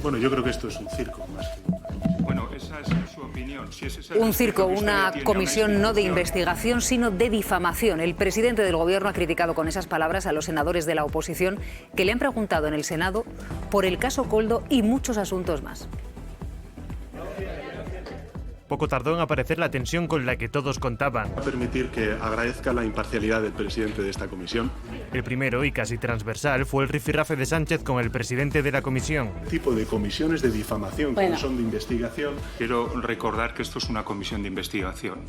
Bueno, yo creo que esto es un circo más que... Bueno, esa es su opinión. Si ese es Un circo, una comisión no de investigación, sino de difamación. El presidente del Gobierno ha criticado con esas palabras a los senadores de la oposición que le han preguntado en el Senado por el caso Koldo y muchos asuntos más. Poco tardó en aparecer la tensión con la que todos contaban. Va a permitir que agradezca la imparcialidad del presidente de esta comisión. El primero, y casi transversal, fue el rifirrafe de Sánchez con el presidente de la comisión. Tipo de comisiones de difamación que no son de investigación. Quiero recordar que esto es una comisión de investigación.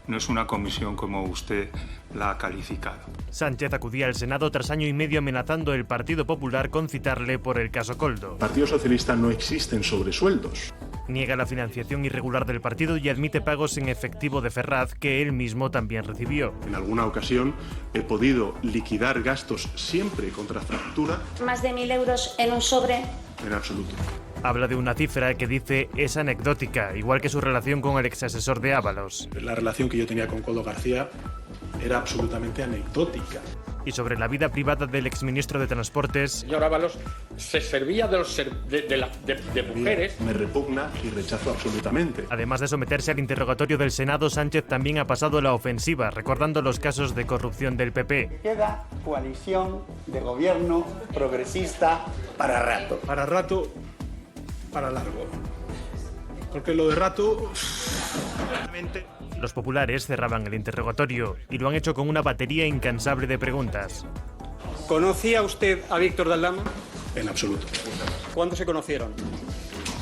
No es una comisión como usted la ha calificado. Sánchez acudía al Senado tras año y medio amenazando al Partido Popular con citarle por el caso Koldo. El Partido Socialista no existen sobresueldos. Niega la financiación irregular del partido y admite pagos en efectivo de Ferraz que él mismo también recibió. En alguna ocasión he podido liquidar gastos siempre contra factura. Más de 1.000 euros en un sobre. En absoluto. Habla de una cifra que dice es anecdótica, igual que su relación con el exasesor de Ábalos. La relación que yo tenía con Koldo García era absolutamente anecdótica. Y sobre la vida privada del exministro de Transportes... El señor Ábalos se servía de mujeres. Me repugna y rechazo absolutamente. Además de someterse al interrogatorio del Senado, Sánchez también ha pasado la ofensiva, recordando los casos de corrupción del PP. Queda coalición de gobierno progresista para rato. Para rato, para largo. Porque lo de rato... Los populares cerraban el interrogatorio y lo han hecho con una batería incansable de preguntas. ¿Conocía usted a Víctor de Aldama? En absoluto. ¿Cuándo se conocieron?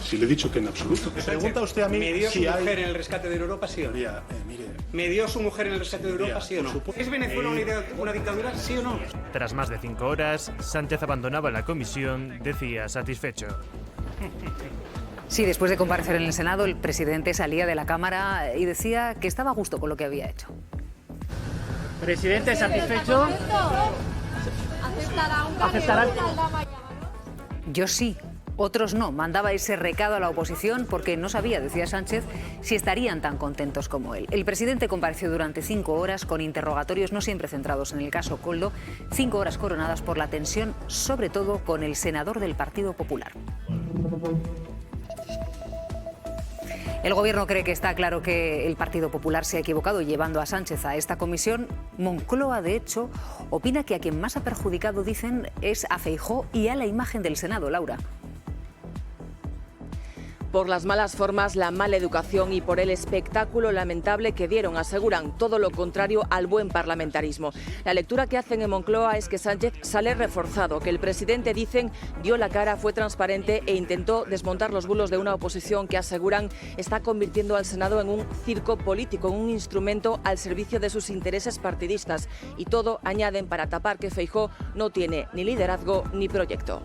Si le he dicho que en absoluto. ¿Me pregunta usted a mí ¿Me dio si su mujer hay... en el rescate de Europa, sí o no? Mire, ¿Me dio su mujer en el rescate de Europa, sí o no? ¿Es Venezuela una dictadura, sí o no? Tras más de 5 horas, Sánchez abandonaba la comisión, decía satisfecho. Sí, después de comparecer en el Senado, el presidente salía de la Cámara y decía que estaba a gusto con lo que había hecho. Presidente, ¿satisfecho? ¿Aceptará? Yo sí, otros no. Mandaba ese recado a la oposición porque no sabía, decía Sánchez, si estarían tan contentos como él. El presidente compareció durante 5 horas con interrogatorios no siempre centrados en el caso Koldo, 5 horas coronadas por la tensión, sobre todo con el senador del Partido Popular. El Gobierno cree que está claro que el Partido Popular se ha equivocado llevando a Sánchez a esta comisión. Moncloa, de hecho, opina que a quien más ha perjudicado, dicen, es a Feijóo y a la imagen del Senado. Laura. Por las malas formas, la mala educación y por el espectáculo lamentable que dieron, aseguran todo lo contrario al buen parlamentarismo. La lectura que hacen en Moncloa es que Sánchez sale reforzado, que el presidente, dicen, dio la cara, fue transparente e intentó desmontar los bulos de una oposición que, aseguran, está convirtiendo al Senado en un circo político, en un instrumento al servicio de sus intereses partidistas. Y todo, añaden, para tapar que Feijóo no tiene ni liderazgo ni proyecto.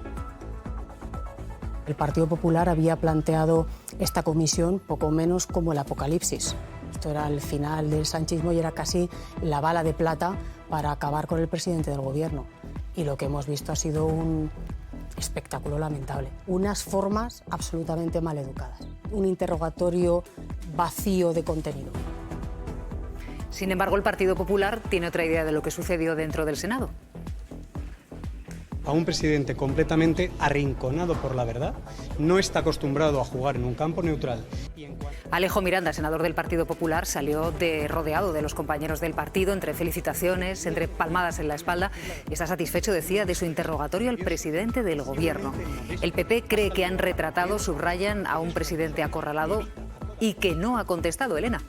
El Partido Popular había planteado esta comisión poco menos como el apocalipsis. Esto era el final del sanchismo y era casi la bala de plata para acabar con el presidente del Gobierno. Y lo que hemos visto ha sido un espectáculo lamentable. Unas formas absolutamente mal educadas. Un interrogatorio vacío de contenido. Sin embargo, el Partido Popular tiene otra idea de lo que sucedió dentro del Senado. A un presidente completamente arrinconado por la verdad, no está acostumbrado a jugar en un campo neutral. Alejo Miranda, senador del Partido Popular, salió rodeado de los compañeros del partido, entre felicitaciones, entre palmadas en la espalda, y está satisfecho, decía, de su interrogatorio al presidente del Gobierno. El PP cree que han retratado, subrayan, a un presidente acorralado y que no ha contestado. Elena.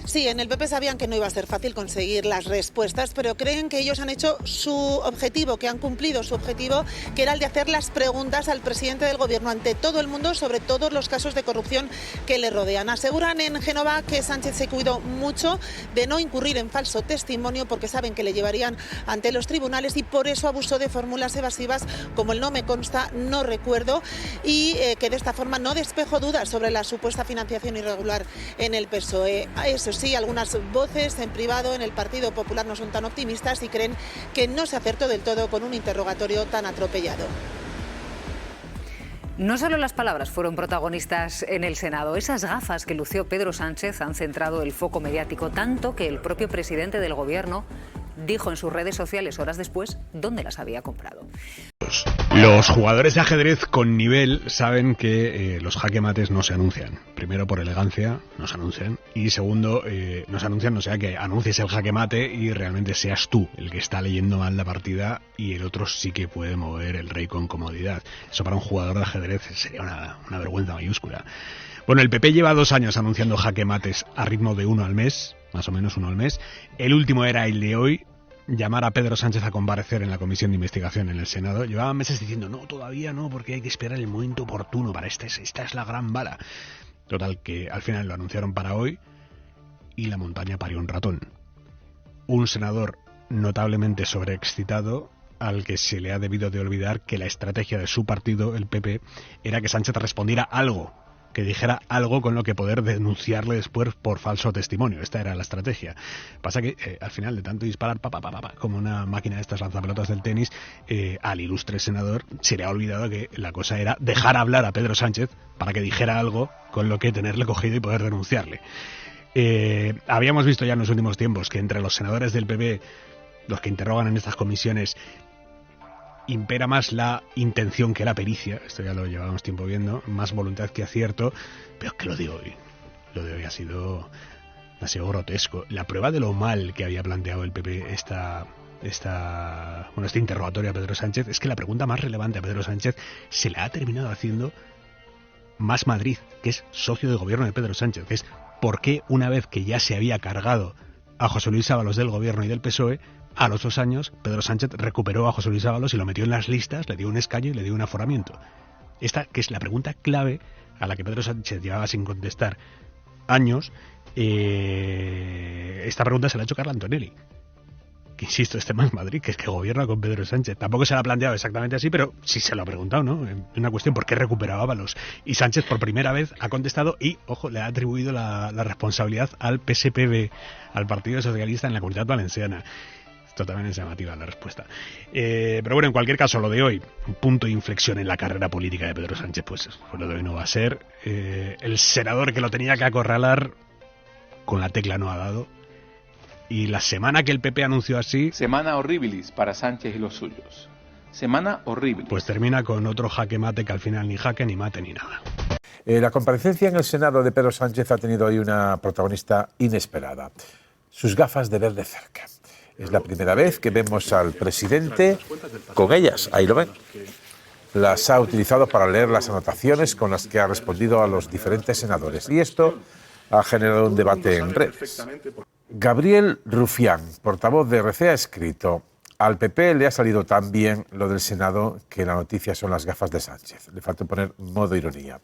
Sí, en el PP sabían que no iba a ser fácil conseguir las respuestas, pero creen que ellos han hecho su objetivo, que han cumplido su objetivo, que era el de hacer las preguntas al presidente del Gobierno ante todo el mundo sobre todos los casos de corrupción que le rodean. Aseguran en Génova que Sánchez se cuidó mucho de no incurrir en falso testimonio porque saben que le llevarían ante los tribunales y por eso abusó de fórmulas evasivas como el no me consta, no recuerdo, y que de esta forma no despejó dudas sobre la supuesta financiación irregular en el PSOE. Eso sí, algunas voces en privado en el Partido Popular no son tan optimistas y creen que no se acertó del todo con un interrogatorio tan atropellado. No solo las palabras fueron protagonistas en el Senado. Esas gafas que lució Pedro Sánchez han centrado el foco mediático tanto que el propio presidente del Gobierno dijo en sus redes sociales horas después dónde las había comprado. minutos. Los jugadores de ajedrez con nivel saben que los jaque mates no se anuncian. Primero, por elegancia, no se anuncian. Y segundo, no se anuncian, no sea que anuncies el jaque mate y realmente seas tú el que está leyendo mal la partida y el otro sí que puede mover el rey con comodidad. Eso para un jugador de ajedrez sería una vergüenza mayúscula. Bueno, el PP lleva 2 años anunciando jaque mates a ritmo de 1 al mes, más o menos 1 al mes. El último era el de hoy, llamar a Pedro Sánchez a comparecer en la comisión de investigación en el Senado. Llevaban meses diciendo, no, todavía no, porque hay que esperar el momento oportuno para esta es la gran bala. Total, que al final lo anunciaron para hoy y la montaña parió un ratón. Un senador notablemente sobreexcitado al que se le ha debido de olvidar que la estrategia de su partido, el PP, era que Sánchez respondiera algo, que dijera algo con lo que poder denunciarle después por falso testimonio. Esta era la estrategia. Pasa que al final de tanto disparar como una máquina de estas lanzapelotas del tenis, al ilustre senador se le ha olvidado que la cosa era dejar hablar a Pedro Sánchez para que dijera algo con lo que tenerle cogido y poder denunciarle. Habíamos visto ya en los últimos tiempos que entre los senadores del PP, los que interrogan en estas comisiones, impera más la intención que la pericia. Esto ya lo llevábamos tiempo viendo, más voluntad que acierto, pero es que lo de hoy ha sido grotesco. La prueba de lo mal que había planteado el PP este interrogatorio a Pedro Sánchez es que la pregunta más relevante a Pedro Sánchez se la ha terminado haciendo Más Madrid, que es socio de gobierno de Pedro Sánchez, que es por qué una vez que ya se había cargado a José Luis Ábalos del gobierno y del PSOE, a los 2 años, Pedro Sánchez recuperó a José Luis Ábalos y lo metió en las listas, le dio un escaño y le dio un aforamiento. Esta, que es la pregunta clave a la que Pedro Sánchez llevaba sin contestar años, esta pregunta se la ha hecho Carla Antonelli. Que insisto, Más Madrid, que es que gobierna con Pedro Sánchez. Tampoco se la ha planteado exactamente así, pero sí se lo ha preguntado, ¿no? Una cuestión, ¿por qué recuperaba Ábalos? Y Sánchez por primera vez ha contestado y, ojo, le ha atribuido la responsabilidad al PSPB, al Partido Socialista en la Comunidad Valenciana. Esto también es llamativa la respuesta. Pero bueno, en cualquier caso, lo de hoy, un punto de inflexión en la carrera política de Pedro Sánchez, pues lo de hoy no va a ser. El senador que lo tenía que acorralar, con la tecla no ha dado. Y la semana que el PP anunció así... Semana horribilis para Sánchez y los suyos. Semana horrible. Pues termina con otro jaque mate que al final ni jaque, ni mate, ni nada. La comparecencia en el Senado de Pedro Sánchez ha tenido hoy una protagonista inesperada. Sus gafas de ver de cerca. Es la primera vez que vemos al presidente con ellas. Ahí lo ven. Las ha utilizado para leer las anotaciones con las que ha respondido a los diferentes senadores. Y esto ha generado un debate en redes. Gabriel Rufián, portavoz de RC, ha escrito: al PP le ha salido tan bien lo del Senado que la noticia son las gafas de Sánchez. Le falta poner modo ironía.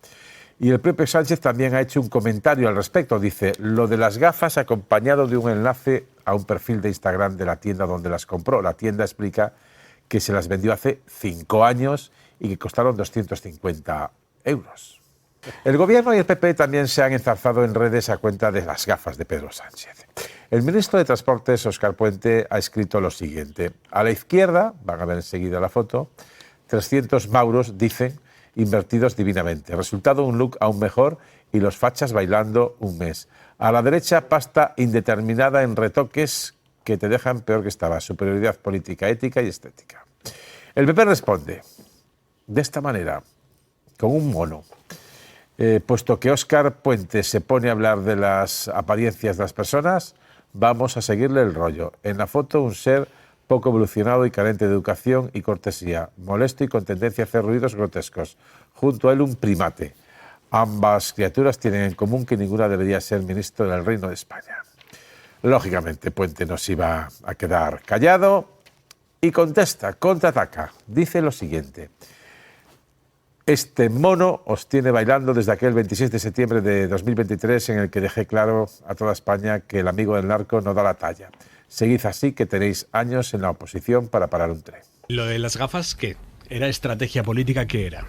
Y el propio Sánchez también ha hecho un comentario al respecto. Dice, lo de las gafas acompañado de un enlace a un perfil de Instagram de la tienda donde las compró. La tienda explica que se las vendió hace 5 años y que costaron 250 euros. El Gobierno y el PP también se han enzarzado en redes a cuenta de las gafas de Pedro Sánchez. El ministro de Transportes, Óscar Puente, ha escrito lo siguiente. A la izquierda, van a ver enseguida la foto, 300 mauros, dicen, invertidos divinamente. Resultado, un look aún mejor y los fachas bailando un mes. A la derecha, pasta indeterminada en retoques que te dejan peor que estaba. Superioridad política, ética y estética. El PP responde de esta manera, con un mono. Puesto que Óscar Puente se pone a hablar de las apariencias de las personas, vamos a seguirle el rollo. En la foto, un ser poco evolucionado y carente de educación y cortesía, molesto y con tendencia a hacer ruidos grotescos. Junto a él, un primate. Ambas criaturas tienen en común que ninguna debería ser ministro del Reino de España. Lógicamente, Puente no se iba a quedar callado y contesta, contraataca. Dice lo siguiente. Este mono os tiene bailando desde aquel 26 de septiembre de 2023 en el que dejé claro a toda España que el amigo del narco no da la talla. Seguid así que tenéis años en la oposición para parar un tren. Lo de las gafas, ¿qué? ¿Era estrategia política? ¿Qué era?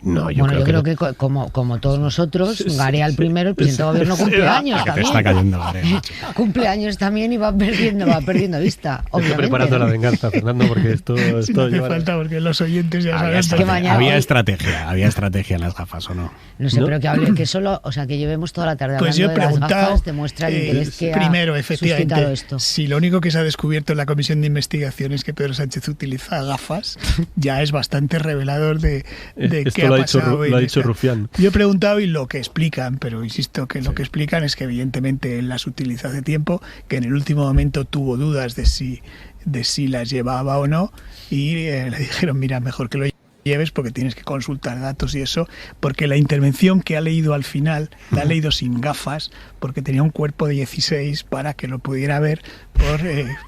No, yo creo que como todos nosotros, Garea el primero, el presidente de gobierno cumple años también. Te está cayendo Garea. Cumple años también y va perdiendo vista. Estoy preparando la venganza, Fernando, porque esto no hace falta, porque los oyentes ya saben. Había estrategia en las gafas, ¿o no? No sé, pero que hable, que solo, o sea, que llevemos toda la tarde hablando de las gafas, demuestra el interés que primero, ha efectivamente, esto. Si lo único que se ha descubierto en la comisión de investigación es que Pedro Sánchez utiliza gafas, ya es bastante revelador de qué ha pasado. Lo ha dicho Rufián. Yo he preguntado y lo que explican, pero insisto que lo que explican es que evidentemente él las utiliza hace tiempo, que en el último momento tuvo dudas de si las llevaba o no, y le dijeron, mira, mejor que lo lleves porque tienes que consultar datos y eso, porque la intervención que ha leído al final la ha leído sin gafas, porque tenía un cuerpo de 16 para que lo pudiera ver.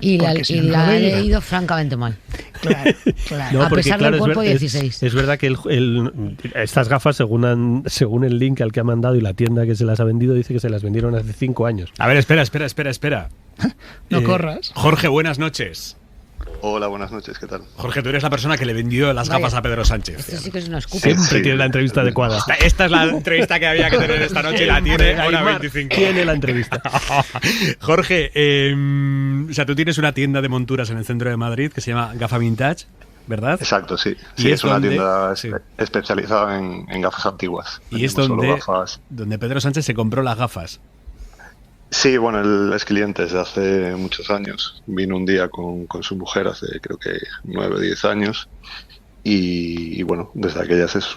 Y la ha leído francamente mal. Claro. No, a pesar del cuerpo 16. Es verdad que estas gafas, según el link al que ha mandado y la tienda que se las ha vendido, dice que se las vendieron hace 5 años. A ver, espera. No corras. Jorge, buenas noches. Hola, buenas noches, ¿qué tal? Jorge, tú eres la persona que le vendió las gafas a Pedro Sánchez. Esto sí que es una escupa. Siempre tiene la entrevista adecuada. Esta es la entrevista que había que tener esta noche y la tiene hora 25. Tiene la entrevista. Jorge, o sea, tú tienes una tienda de monturas en el centro de Madrid que se llama Gafa Vintage, ¿verdad? Exacto, sí. Sí, es una tienda especializada en gafas antiguas. Y es donde Pedro Sánchez se compró las gafas. Sí, bueno, él es cliente desde hace muchos años. Vino un día con su mujer hace creo que 9 o 10 años y bueno, desde aquellas es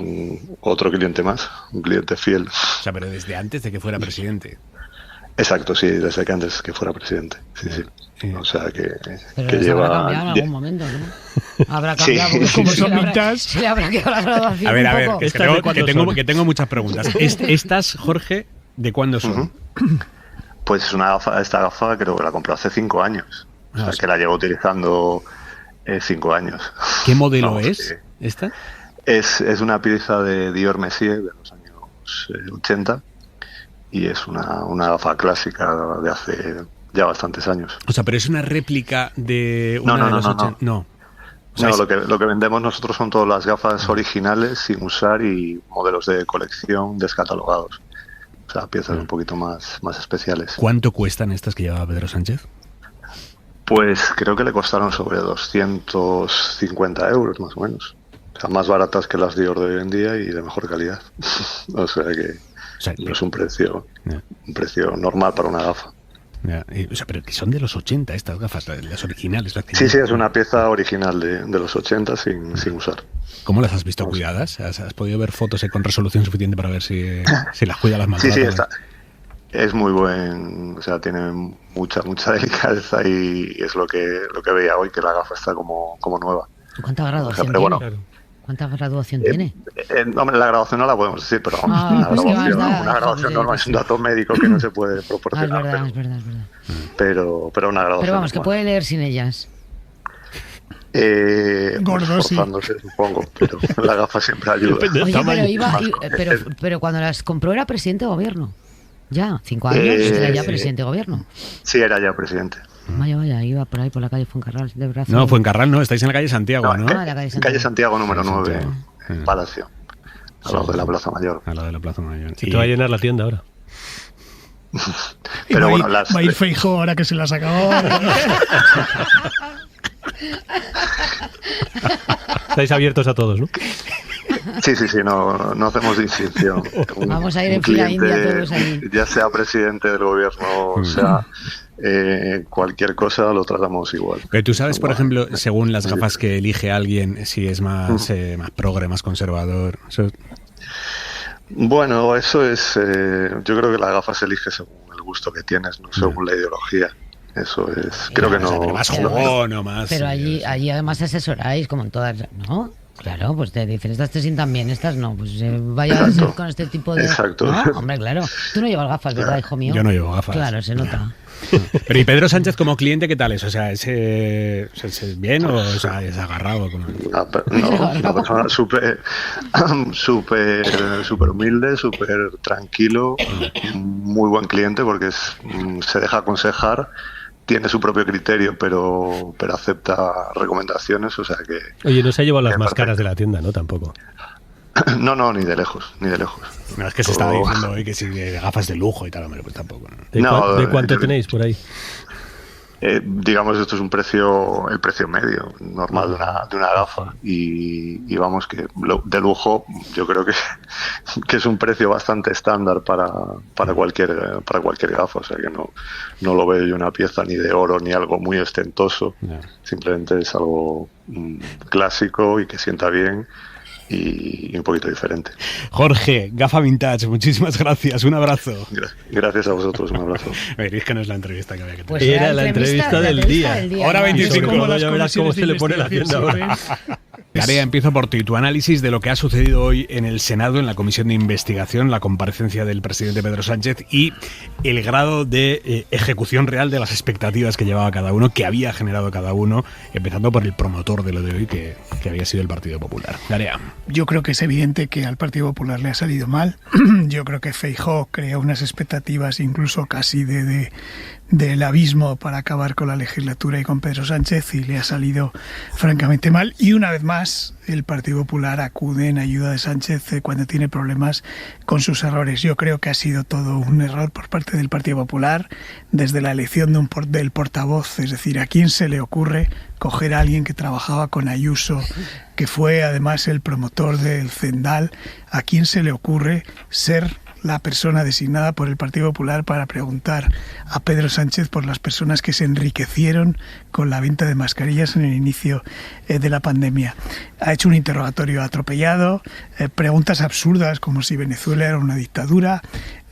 otro cliente más, un cliente fiel. O sea, pero desde antes de que fuera presidente. Exacto, sí, desde que antes que fuera presidente. Sí. O sea que lleva... habrá cambiado en algún momento, ¿no? Habrá cambiado, porque como son mitad. Se le habrá quedado la graduación. A ver, que tengo muchas preguntas. ¿Estas, Jorge, de cuándo son? Pues esta gafa creo que la compró hace 5 años. O sea, que la llevo utilizando 5 años. ¿Qué modelo es esta? Es una pieza de Dior Messier de los años 80 y es una gafa clásica de hace ya bastantes años. O sea, pero es una réplica de una de los 80. No. O sea, lo que vendemos nosotros son todas las gafas originales sin usar y modelos de colección descatalogados. O sea, piezas un poquito más especiales. ¿Cuánto cuestan estas que llevaba Pedro Sánchez? Pues creo que le costaron sobre 250 euros más o menos. O sea, más baratas que las Dior de hoy en día y de mejor calidad. O sea que no es un precio normal para una gafa. O sea, pero que son de los 80 estas gafas, las originales. Sí, es una pieza original de los 80 sin usar. ¿Cómo las has visto cuidadas? ¿Has podido ver fotos con resolución suficiente para ver si las cuida las manos? Sí, es muy buen, o sea, tiene mucha delicadeza y es lo que veía hoy, que la gafa está como nueva. ¿Cuánta graduación tiene? ¿Cuánta graduación tiene? Hombre, la graduación no la podemos decir, pero una graduación normal es un dato médico que no se puede proporcionar. Es verdad. Pero una graduación. Pero vamos, que puede leer sin ellas. Gordo, sí. Supongo, pero la gafa siempre ayuda. Oye, pero cuando las compró era presidente de gobierno. Ya, 5 años, era ya presidente de gobierno. Sí, era ya presidente. Vaya, iba por ahí por la calle Fuencarral de brazo. No, Fuencarral no, estáis en la calle Santiago, ¿no? Calle Santiago número 9, Palacio. Al lado de la Plaza Mayor. Al lado de la Plaza Mayor. Y te va a llenar la tienda ahora. Pero bueno, va a ir Feijóo ahora que se las acabó. Estáis abiertos a todos, ¿no? Sí, no hacemos distinción. Vamos a ir en fila india todos ahí. Ya sea presidente del gobierno, o sea cualquier cosa, lo tratamos igual. Pero tú sabes, por ejemplo, según las gafas que elige alguien, si es más progre, más conservador. Bueno, eso es... yo creo que la gafa se elige según el gusto que tienes, no según la ideología. Eso es... Creo que no... Más jugón o más... Pero allí además asesoráis, como en todas... ¿No? Claro, pues te dicen, estas te sientan bien, estas no. Pues vaya a ser con este tipo de... Exacto. ¿No? Hombre, claro. Tú no llevas gafas, ¿verdad, hijo mío? Yo no llevo gafas. Claro, se nota. Pero ¿y Pedro Sánchez como cliente qué tal es? O sea, ¿es bien o es agarrado? Una persona súper humilde, súper tranquilo, muy buen cliente porque se deja aconsejar, tiene su propio criterio, pero acepta recomendaciones, o sea que... Oye, no se ha llevado las más caras de la tienda, ¿no? Tampoco. No, ni de lejos. No, es que se estaba diciendo hoy que si de gafas de lujo y tal, hombre, pues tampoco. ¿De cuánto tenéis por ahí? Digamos, esto es el precio medio normal de una gafa, y vamos, que de lujo yo creo que es un precio bastante estándar para cualquier gafa, o sea que no lo veo yo una pieza ni de oro ni algo muy ostentoso, simplemente es algo clásico y que sienta bien y un poquito diferente. Jorge, Gafa Vintage, muchísimas gracias, un abrazo. Gracias a vosotros, un abrazo. Es que no es la entrevista que había que tener. Pues era la entrevista del día. Hora 25. Ya verás cómo se le pone la tienda ahora. Garea, empiezo por ti. Tu análisis de lo que ha sucedido hoy en el Senado, en la comisión de investigación, la comparecencia del presidente Pedro Sánchez y el grado de ejecución real de las expectativas que llevaba cada uno, que había generado cada uno, empezando por el promotor de lo de hoy, que había sido el Partido Popular. Garea. Yo creo que es evidente que al Partido Popular le ha salido mal. Yo creo que Feijóo creó unas expectativas incluso casi del abismo para acabar con la legislatura y con Pedro Sánchez, y le ha salido francamente mal. Y una vez más, el Partido Popular acude en ayuda de Sánchez cuando tiene problemas con sus errores. Yo creo que ha sido todo un error por parte del Partido Popular, desde la elección del portavoz, es decir, ¿a quién se le ocurre coger a alguien que trabajaba con Ayuso, que fue además el promotor del Zendal? ¿A quién se le ocurre ser la persona designada por el Partido Popular para preguntar a Pedro Sánchez por las personas que se enriquecieron con la venta de mascarillas en el inicio de la pandemia? Ha hecho un interrogatorio atropellado, preguntas absurdas como si Venezuela era una dictadura,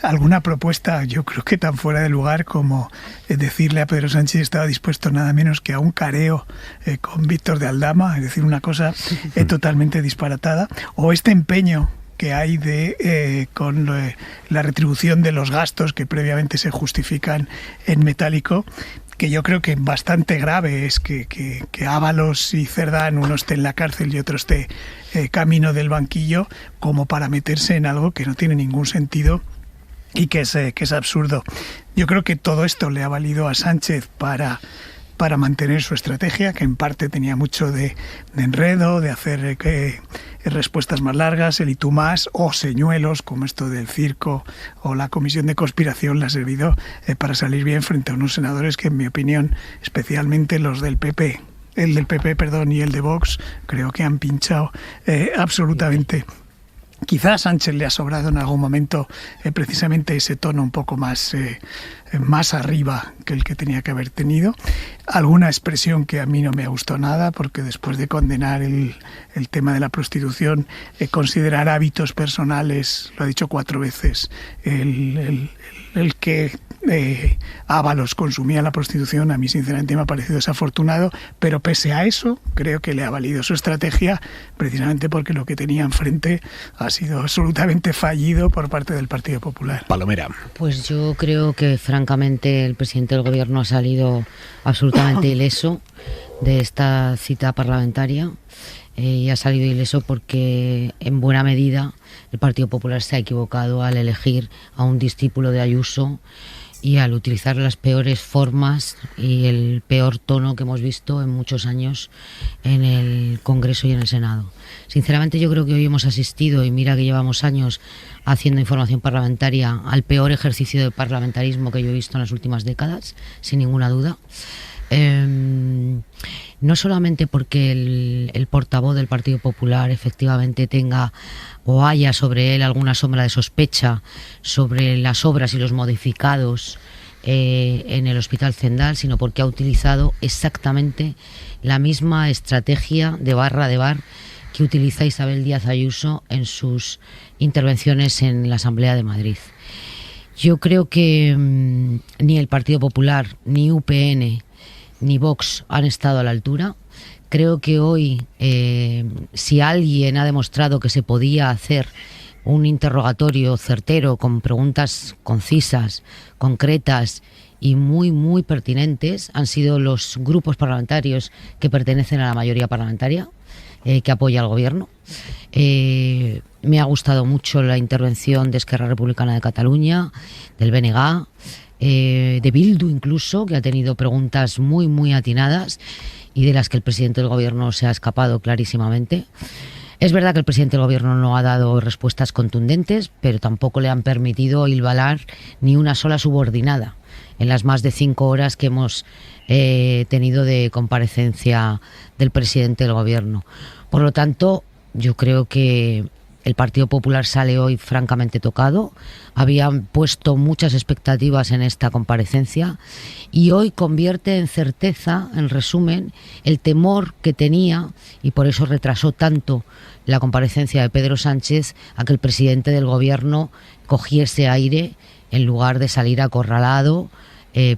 alguna propuesta yo creo que tan fuera de lugar como decirle a Pedro Sánchez que estaba dispuesto nada menos que a un careo con Víctor de Aldama, es decir, una cosa totalmente disparatada, o este empeño que hay con la retribución de los gastos que previamente se justifican en metálico, que yo creo que bastante grave es que Ábalos y Cerdán, uno esté en la cárcel y otro esté camino del banquillo, como para meterse en algo que no tiene ningún sentido y que es absurdo. Yo creo que todo esto le ha valido a Sánchez para mantener su estrategia, que en parte tenía mucho de enredo, de hacer respuestas más largas, el y tú más, o señuelos como esto del circo o la comisión de conspiración, le ha servido para salir bien frente a unos senadores que, en mi opinión, especialmente los del PP, y el de Vox, creo que han pinchado absolutamente. Quizás a Sánchez le ha sobrado en algún momento precisamente ese tono un poco más arriba que el que tenía que haber tenido. Alguna expresión que a mí no me ha gustado nada, porque después de condenar el tema de la prostitución, considerar hábitos personales, lo ha dicho 4 veces, el que Ábalos consumía la prostitución, a mí sinceramente me ha parecido desafortunado, pero pese a eso creo que le ha valido su estrategia, precisamente porque lo que tenía enfrente ha sido absolutamente fallido por parte del Partido Popular. Palomera. Pues yo creo que francamente el presidente del Gobierno ha salido absolutamente ileso de esta cita parlamentaria, y ha salido ileso porque en buena medida el Partido Popular se ha equivocado al elegir a un discípulo de Ayuso y al utilizar las peores formas y el peor tono que hemos visto en muchos años en el Congreso y en el Senado. Sinceramente yo creo que hoy hemos asistido, y mira que llevamos años haciendo información parlamentaria, al peor ejercicio de parlamentarismo que yo he visto en las últimas décadas, sin ninguna duda. No solamente porque el portavoz del Partido Popular efectivamente tenga o haya sobre él alguna sombra de sospecha sobre las obras y los modificados en el Hospital Zendal, sino porque ha utilizado exactamente la misma estrategia de barra de bar que utiliza Isabel Díaz Ayuso en sus intervenciones en la Asamblea de Madrid. Yo creo que ni el Partido Popular, ni UPN, ni Vox han estado a la altura. Creo que hoy, si alguien ha demostrado que se podía hacer un interrogatorio certero con preguntas concisas, concretas y muy, muy pertinentes, han sido los grupos parlamentarios que pertenecen a la mayoría parlamentaria, que apoya al Gobierno. Me ha gustado mucho la intervención de Esquerra Republicana de Cataluña, del BNG, de Bildu incluso, que ha tenido preguntas muy, muy atinadas y de las que el presidente del Gobierno se ha escapado clarísimamente. Es verdad que el presidente del Gobierno no ha dado respuestas contundentes, pero tampoco le han permitido hilvanar ni una sola subordinada en las más de 5 horas que hemos tenido de comparecencia del presidente del Gobierno. Por lo tanto, yo creo que el Partido Popular sale hoy francamente tocado. Habían puesto muchas expectativas en esta comparecencia y hoy convierte en certeza, en resumen, el temor que tenía, y por eso retrasó tanto la comparecencia de Pedro Sánchez, a que el presidente del Gobierno cogiese aire en lugar de salir acorralado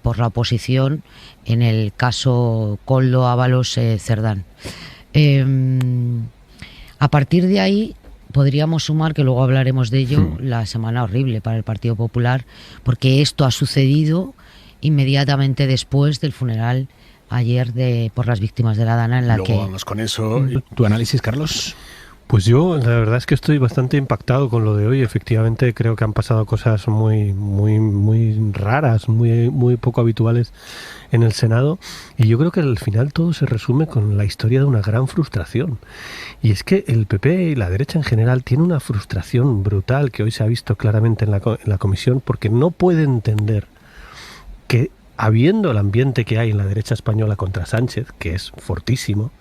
por la oposición, en el caso Koldo, Ábalos, Cerdán. A partir de ahí podríamos sumar, que luego hablaremos de ello, la semana horrible para el Partido Popular, porque esto ha sucedido inmediatamente después del funeral ayer por las víctimas de la Dana, en la luego que... vamos con eso. ¿Tu análisis, Carlos? Pues yo, la verdad es que estoy bastante impactado con lo de hoy. Efectivamente, creo que han pasado cosas muy raras, muy poco habituales en el Senado. Y yo creo que al final todo se resume con la historia de una gran frustración. Y es que el PP y la derecha en general tiene una frustración brutal que hoy se ha visto claramente en la comisión, porque no puede entender que, habiendo el ambiente que hay en la derecha española contra Sánchez, que es fortísimo,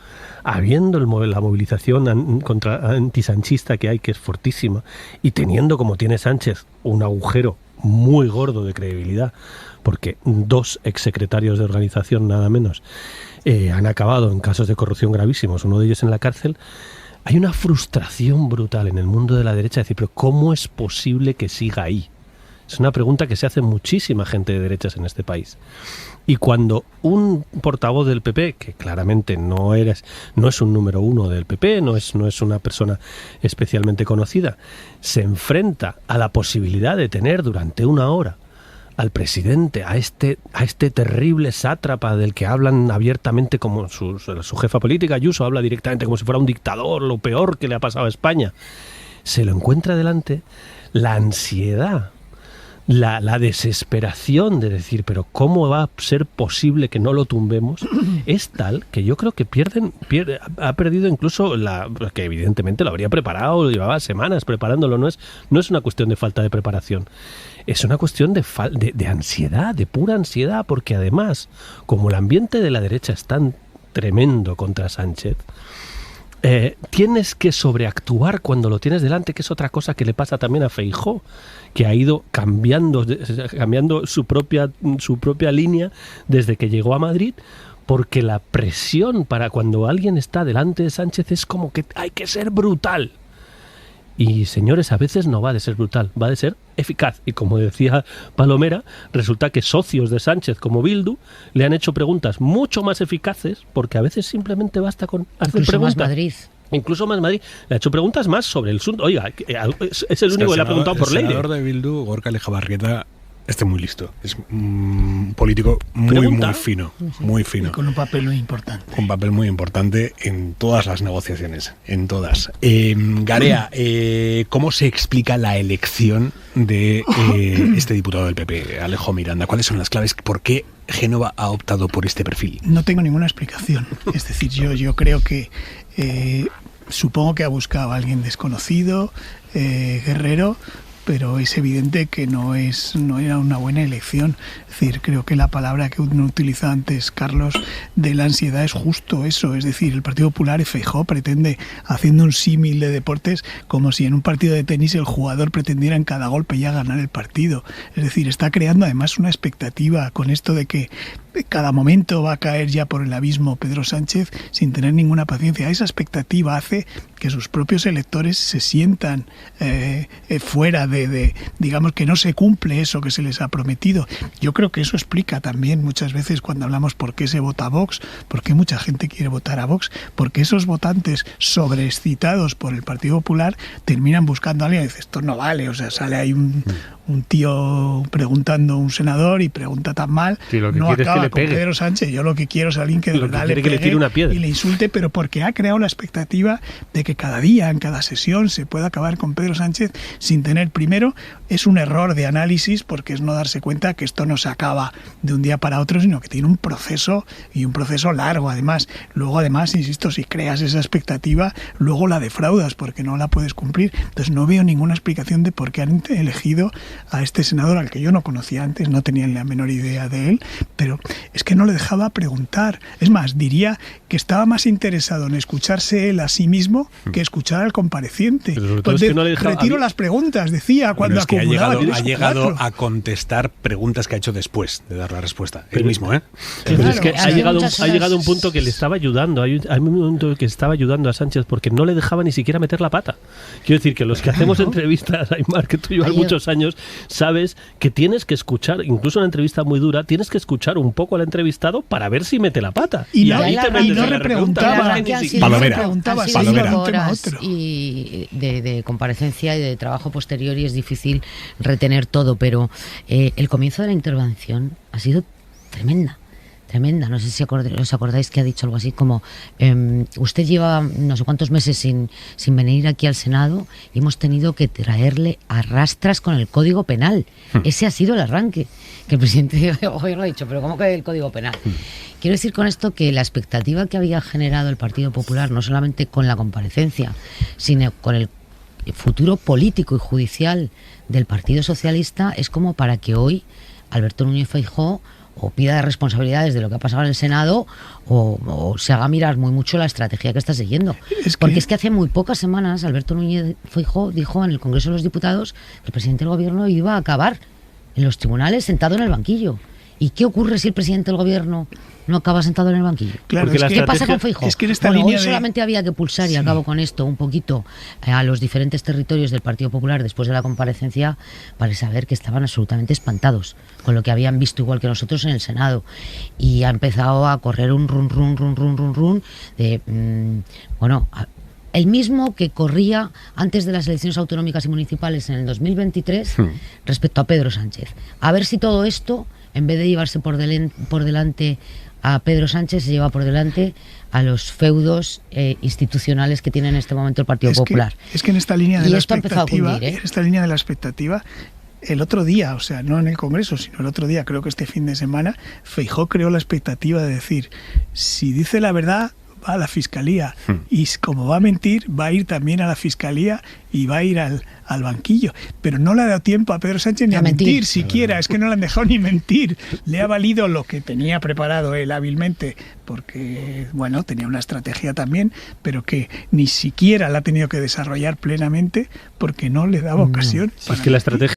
habiendo la movilización antisanchista que hay, que es fortísima, y teniendo, como tiene Sánchez, un agujero muy gordo de credibilidad, porque 2 exsecretarios de organización, nada menos, han acabado en casos de corrupción gravísimos, uno de ellos en la cárcel. Hay una frustración brutal en el mundo de la derecha de decir, pero ¿cómo es posible que siga ahí? Es una pregunta que se hace muchísima gente de derechas en este país. Y cuando un portavoz del PP, que claramente no es un número 1 del PP, no es una persona especialmente conocida, se enfrenta a la posibilidad de tener durante 1 hora al presidente, a este terrible sátrapa del que hablan abiertamente como su jefa política, Ayuso, habla directamente como si fuera un dictador, lo peor que le ha pasado a España, se lo encuentra delante, la ansiedad, la desesperación de decir, pero ¿cómo va a ser posible que no lo tumbemos? Es tal que yo creo que ha perdido incluso que evidentemente lo habría preparado, llevaba semanas preparándolo, no es una cuestión de falta de preparación, es una cuestión de ansiedad, de pura ansiedad, porque además, como el ambiente de la derecha es tan tremendo contra Sánchez, tienes que sobreactuar cuando lo tienes delante, que es otra cosa que le pasa también a Feijóo, que ha ido cambiando su propia línea desde que llegó a Madrid, porque la presión para cuando alguien está delante de Sánchez es como que hay que ser brutal. Y señores, a veces no va de ser brutal, va de ser eficaz. Y como decía Palomera, resulta que socios de Sánchez como Bildu le han hecho preguntas mucho más eficaces, porque a veces simplemente basta con hacer preguntas. Incluso más Madrid. Le ha hecho preguntas más sobre el asunto. Oiga, es el único que le ha preguntado por Leire. El senador de Bildu, Gorka Lejabarrieta, muy listo. Es un político muy fino. Muy fino. Y con un papel muy importante. Un papel muy importante en todas las negociaciones. En todas. Garea, ¿cómo se explica la elección de este diputado del PP, Alejo Miranda? ¿Cuáles son las claves? ¿Por qué Génova ha optado por este perfil? No tengo ninguna explicación. Es decir, yo creo que supongo que ha buscado a alguien desconocido, guerrero, pero es evidente que no era una buena elección. Es decir, creo que la palabra que utilizó antes Carlos de la ansiedad es justo eso. Es decir, el Partido Popular y Feijóo pretende, haciendo un símil de deportes, como si en un partido de tenis el jugador pretendiera en cada golpe ya ganar el partido. Es decir, está creando además una expectativa con esto de que cada momento va a caer ya por el abismo Pedro Sánchez sin tener ninguna paciencia. Esa expectativa hace que sus propios electores se sientan fuera digamos que no se cumple eso que se les ha prometido. Yo creo que eso explica también muchas veces cuando hablamos por qué se vota a Vox, por qué mucha gente quiere votar a Vox, porque esos votantes sobreexcitados por el Partido Popular terminan buscando a alguien y dicen, esto no vale, o sea, sale ahí un tío preguntando a un senador y pregunta tan mal, sí, lo que no quiere acaba es que le con pegue. Pedro Sánchez. Yo lo que quiero es alguien que de verdad le pegue tire una piedra y le insulte, pero porque ha creado la expectativa de que que cada día, en cada sesión, se pueda acabar con Pedro Sánchez sin tener, primero, es un error de análisis porque es no darse cuenta que esto no se acaba de un día para otro, sino que tiene un proceso y un proceso largo además. Luego además, insisto, si creas esa expectativa, luego la defraudas porque no la puedes cumplir. Entonces no veo ninguna explicación de por qué han elegido a este senador al que yo no conocía antes, no tenía ni la menor idea de él, pero es que no le dejaba preguntar. Es más, diría que estaba más interesado en escucharse él a sí mismo que escuchar al compareciente. Es que no le dejaba, retiro las preguntas, decía, cuando es que acumulaba. ha llegado a contestar preguntas que ha hecho después de dar la respuesta. Él mismo, ¿eh? Pero es que ha llegado un punto que le estaba ayudando. Hay un momento que estaba ayudando a Sánchez porque no le dejaba ni siquiera meter la pata. Quiero decir que los que hacemos entrevistas, Aymar, que tú llevas muchos años, sabes que tienes que escuchar, incluso una entrevista muy dura, tienes que escuchar un poco al entrevistado para ver si mete la pata. Y no le preguntaba. Y de comparecencia y de trabajo posterior, y es difícil retener todo, pero el comienzo de la intervención ha sido tremenda. No sé si os acordáis que ha dicho algo así como usted lleva no sé cuántos meses sin venir aquí al Senado y hemos tenido que traerle a rastras con el Código Penal. Ese ha sido el arranque, que el presidente del gobierno ha dicho, pero ¿cómo que el Código Penal? Quiero decir con esto que la expectativa que había generado el Partido Popular, no solamente con la comparecencia, sino con el futuro político y judicial del Partido Socialista, es como para que hoy Alberto Núñez Feijóo o pida responsabilidades de lo que ha pasado en el Senado o se haga mirar muy mucho la estrategia que está siguiendo. Porque es que hace muy pocas semanas Alberto Núñez Feijóo dijo en el Congreso de los Diputados que el presidente del Gobierno iba a acabar en los tribunales sentado en el banquillo. ¿Y qué ocurre si el presidente del Gobierno no acaba sentado en el banquillo? Claro, ¿Qué pasa con Feijóo? Es que en esta hoy línea solamente había que pulsar, y acabo con esto, un poquito a los diferentes territorios del Partido Popular después de la comparecencia para saber que estaban absolutamente espantados con lo que habían visto, igual que nosotros, en el Senado. Y ha empezado a correr un run de... el mismo que corría antes de las elecciones autonómicas y municipales en el 2023 respecto a Pedro Sánchez. A ver si todo esto, en vez de llevarse por delante a Pedro Sánchez, se lleva por delante a los feudos institucionales que tiene en este momento el Partido Popular. Es que en esta línea de la expectativa, cundir, en esta línea de la expectativa, el otro día, o sea, no en el Congreso, sino el otro día, creo que este fin de semana, Feijóo creó la expectativa de decir, si dice la verdad, va a la Fiscalía, y como va a mentir, va a ir también a la Fiscalía y va a ir al banquillo. Pero no le ha dado tiempo a Pedro Sánchez ni a mentir siquiera, es que no le han dejado ni mentir. Le ha valido lo que tenía preparado él hábilmente, porque, bueno, tenía una estrategia también, pero que ni siquiera la ha tenido que desarrollar plenamente porque no le daba ocasión. Es que la estrategia